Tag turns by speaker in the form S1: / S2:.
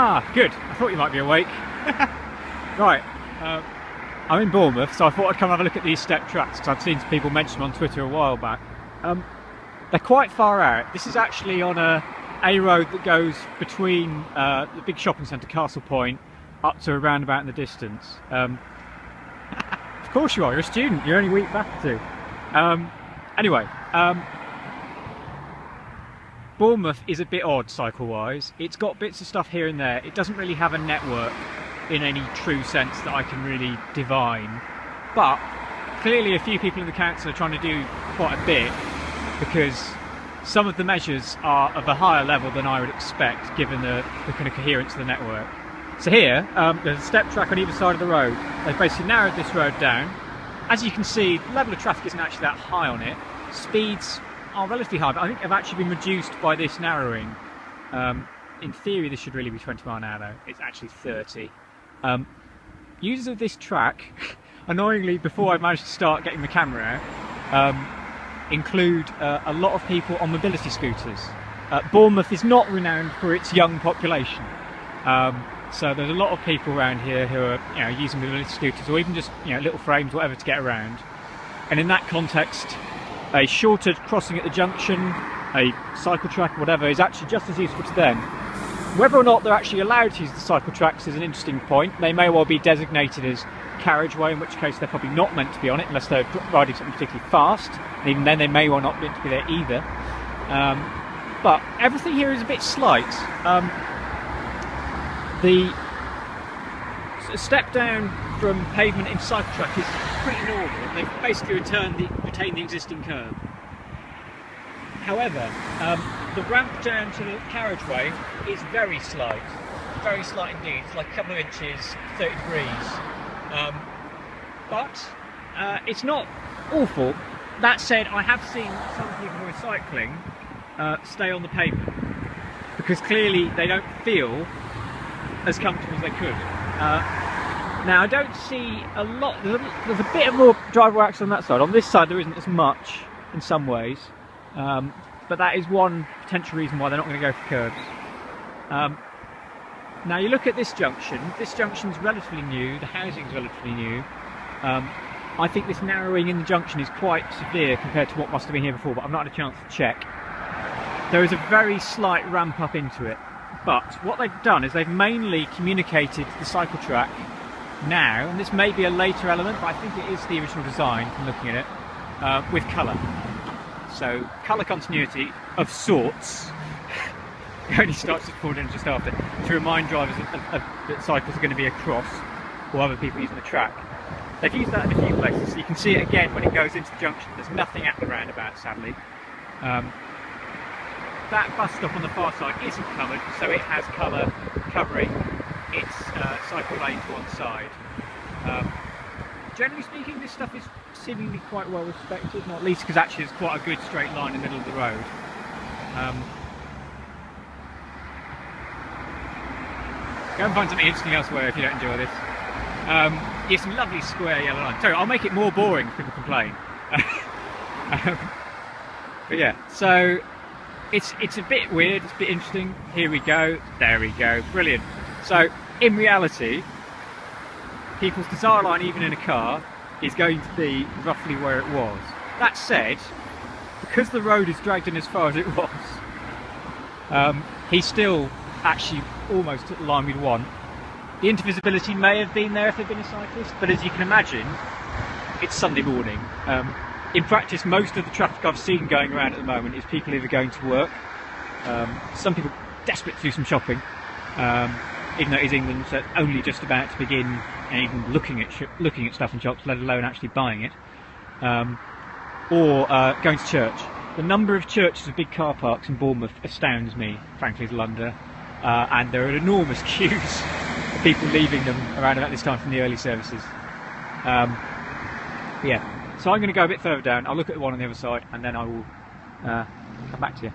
S1: Ah, good. I thought you might be awake. Right, I'm in Bournemouth, so I thought I'd come have a look at these step tracks because I've seen some people mention them on Twitter a while back. They're quite far out. This is actually on a road that goes between the big shopping centre, Castle Point, up to a roundabout in the distance. Of course you are, you're a student, you're only a week back or two. Anyway, Bournemouth is a bit odd cycle-wise. It's got bits of stuff here and there. It doesn't really have a network in any true sense that I can really divine. But clearly a few people in the council are trying to do quite a bit, because some of the measures are of a higher level than I would expect given the kind of coherence of the network. So here, there's a step track on either side of the road. They've basically narrowed this road down. As you can see, the level of traffic isn't actually that high on it. Speeds are relatively high, but I think they've actually been reduced by this narrowing. In theory, this should really be 20 miles an hour though. It's actually 30. Users of this track, annoyingly, before I managed to start getting the camera out, include a lot of people on mobility scooters. Bournemouth is not renowned for its young population. So there's a lot of people around here who are using mobility scooters, or even just little frames, whatever, to get around. And in that context, a shorter crossing at the junction, a cycle track, whatever, is actually just as useful to them. Whether or not they're actually allowed to use the cycle tracks is an interesting point. They may well be designated as carriageway, in which case they're probably not meant to be on it unless they're riding something particularly fast. And even then they may well not be meant to be there either. But everything here is a bit slight. The step down from pavement into cycle track is pretty normal. They've basically retained the existing curve. However, the ramp down to the carriageway is very slight indeed. It's like a couple of inches, 30 degrees. But it's not awful. That said, I have seen some people who are cycling stay on the pavement because clearly they don't feel as comfortable as they could. Now I don't see a lot. There's a bit more driveway access on that side. On this side there isn't as much in some ways, but that is one potential reason why they're not going to go for curbs. Now you look at this junction. This junction's relatively new. The housing's relatively new. I think this narrowing in the junction is quite severe compared to what must have been here before, but I've not had a chance to check. There is a very slight ramp up into it. But what they've done is they've mainly communicated the cycle track now, and this may be a later element, but I think it is the original design from looking at it, with colour. So colour continuity of sorts. It only starts to fall in just after, to remind drivers that cycles are going to be across, or other people using the track. They've used that in a few places, so you can see it again when it goes into the junction. There's nothing at the roundabout, sadly. That bus stop on the far side isn't covered, so it has colour covering its cycle lane to one side. Generally speaking, this stuff is seemingly quite well respected, not least because actually there's quite a good straight line in the middle of the road. Go and find something interesting elsewhere if you don't enjoy this. Yeah, some lovely square yellow lines. Sorry, I'll make it more boring if people complain. But yeah, so it's a bit weird, it's a bit interesting. Here we go, there we go, brilliant. So in reality, people's desire line, even in a car, is going to be roughly where it was. That said, because the road is dragged in as far as it was, he's still actually almost at the line we'd want. The intervisibility may have been there if there'd been a cyclist, but as you can imagine, it's Sunday morning. In practice, most of the traffic I've seen going around at the moment is people either going to work, some people desperate to do some shopping, even though it is England, so it's only just about to begin and even looking at stuff in shops, let alone actually buying it, or going to church. The number of churches with big car parks in Bournemouth astounds me, frankly, as a Londoner, and there are enormous queues of people leaving them around about this time from the early services. Yeah. So I'm going to go a bit further down, I'll look at the one on the other side, and then I will come back to you.